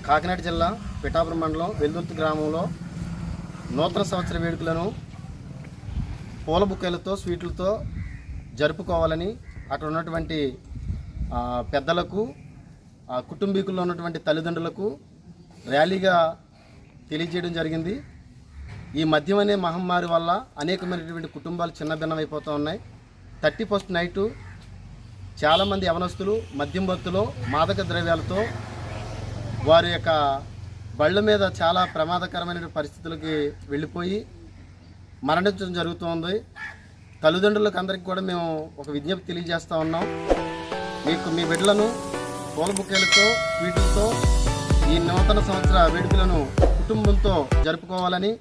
కాకినాడ జిల్లా పిఠాపురం మండలం వెల్దుర్తి గ్రామంలో నూతన సంవత్సర వేడుకలను పూల బుకేలతో స్వీట్లతో జరుపుకోవాలని అక్కడ ఉన్నటువంటి పెద్దలకు కుటుంబీకుల్లో ఉన్నటువంటి తల్లిదండ్రులకు ర్యాలీగా తెలియజేయడం జరిగింది. ఈ మద్యం అనే మహమ్మారి వల్ల అనేకమైనటువంటి కుటుంబాలు చిన్నభిన్నమైపోతూ ఉన్నాయి. 31st నైటు చాలామంది యవనస్తులు మద్యం మత్తులో మాదక ద్రవ్యాలతో వారి యొక్క బళ్ళ మీద చాలా ప్రమాదకరమైన పరిస్థితులకి వెళ్ళిపోయి మరణించడం జరుగుతుంది. తల్లిదండ్రులకు అందరికీ కూడా మేము ఒక విజ్ఞప్తి తెలియజేస్తూ ఉన్నాం. మీ బిడ్డలను పూల బుకేలతో స్వీట్లతో ఈ నూతన సంవత్సర వేడుకలను కుటుంబంతో జరుపుకోవాలని,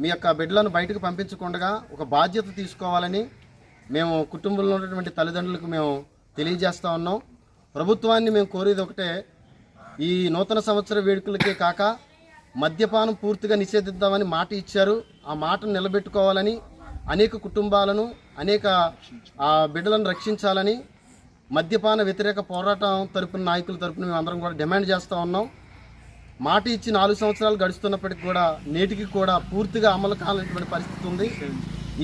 మీ యొక్క బిడ్డలను బయటకు పంపించకుండా ఒక బాధ్యత తీసుకోవాలని మేము కుటుంబంలో ఉన్నటువంటి తల్లిదండ్రులకు మేము తెలియజేస్తూ ఉన్నాం. ప్రభుత్వాన్ని మేము కోరేది ఒకటే, ఈ నూతన సంవత్సర వేడుకలకే కాక మద్యపానం పూర్తిగా నిషేధిద్దామని మాట ఇచ్చారు. ఆ మాటను నిలబెట్టుకోవాలని, అనేక కుటుంబాలను అనేక బిడ్డలను రక్షించాలని మద్యపాన వ్యతిరేక పోరాటం తరపున నాయకుల తరపున మేము అందరం కూడా డిమాండ్ చేస్తూ ఉన్నాం. మాట ఇచ్చి 4 సంవత్సరాలు గడుస్తున్నప్పటికీ కూడా నేటికి కూడా పూర్తిగా అమలు కాలేనటువంటి పరిస్థితి ఉంది.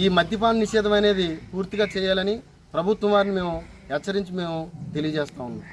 ఈ మద్యపాన నిషేధం అనేది పూర్తిగా చేయాలని ప్రభుత్వం వారిని మేము హెచ్చరించి మేము తెలియజేస్తూ ఉన్నాం.